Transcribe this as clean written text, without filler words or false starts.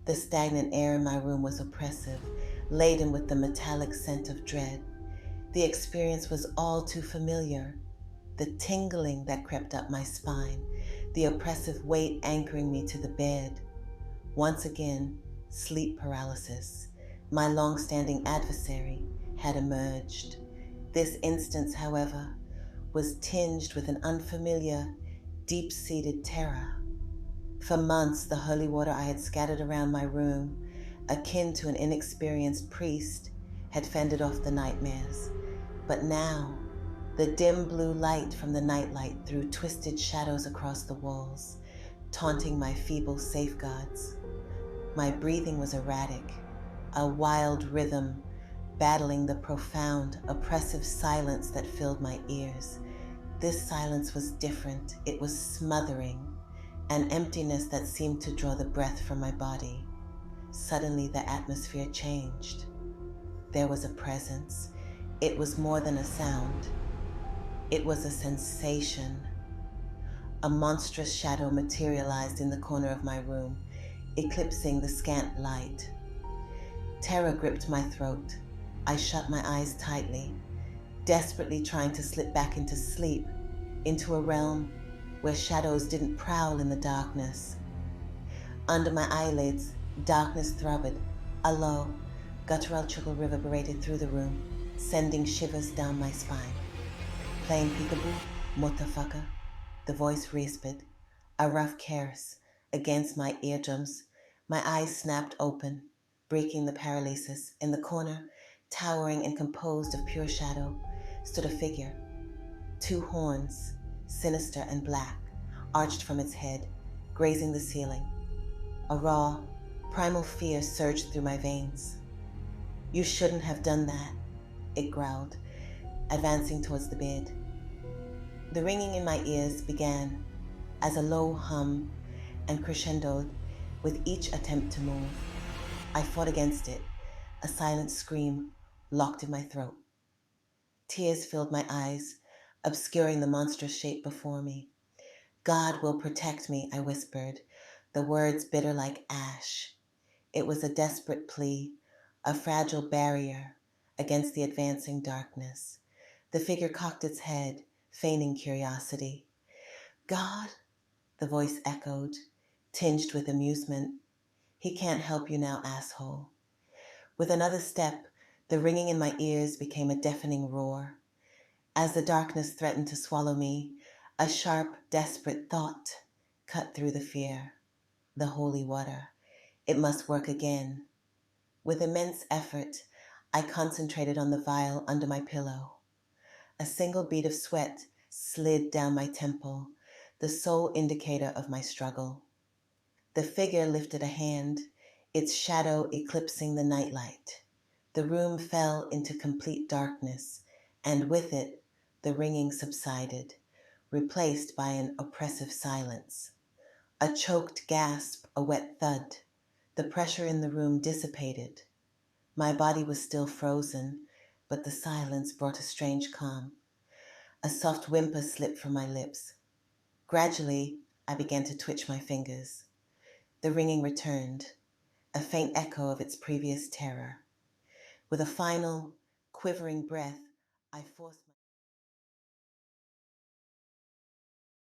The stagnant air in my room was oppressive, laden with the metallic scent of dread. The experience was all too familiar. The tingling that crept up my spine, the oppressive weight anchoring me to the bed. Once again, sleep paralysis, my long-standing adversary, had emerged. This instance, however, was tinged with an unfamiliar, deep-seated terror. For months, the holy water I had scattered around my room, akin to an inexperienced priest, had fended off the nightmares. But now, the dim blue light from the nightlight threw twisted shadows across the walls, taunting my feeble safeguards. My breathing was erratic, a wild rhythm battling the profound, oppressive silence that filled my ears. This silence was different. It was smothering, an emptiness that seemed to draw the breath from my body. Suddenly, the atmosphere changed. There was a presence. It was more than a sound. It was a sensation. A monstrous shadow materialized in the corner of my room, eclipsing the scant light. Terror gripped my throat. I shut my eyes tightly, desperately trying to slip back into sleep, into a realm where shadows didn't prowl in the darkness. Under my eyelids, darkness throbbed. A low, guttural trickle reverberated through the room, sending shivers down my spine. Playing peekaboo, motherfucker, the voice whispered, a rough curse against my eardrums. My eyes snapped open, breaking the paralysis. In the corner, towering and composed of pure shadow, stood a figure. Two horns, sinister and black, arched from its head, grazing the ceiling. A raw, primal fear surged through my veins. You shouldn't have done that, it growled, advancing towards the bed. The ringing in my ears began as a low hum and crescendoed with each attempt to move. I fought against it, a silent scream locked in my throat. Tears filled my eyes, obscuring the monstrous shape before me. God will protect me, I whispered, the words bitter like ash. It was a desperate plea, a fragile barrier against the advancing darkness. The figure cocked its head, feigning curiosity. God? The voice echoed, tinged with amusement. He can't help you now, asshole. With another step, the ringing in my ears became a deafening roar. As the darkness threatened to swallow me, a sharp, desperate thought cut through the fear. The holy water. It must work again. With immense effort, I concentrated on the vial under my pillow. A single bead of sweat slid down my temple, the sole indicator of my struggle. The figure lifted a hand, its shadow eclipsing the nightlight. The room fell into complete darkness, and with it, the ringing subsided, replaced by an oppressive silence. A choked gasp, a wet thud. The pressure in the room dissipated. My body was still frozen, but the silence brought a strange calm. A soft whimper slipped from my lips. Gradually, I began to twitch my fingers. The ringing returned, a faint echo of its previous terror. With a final, quivering breath, I forced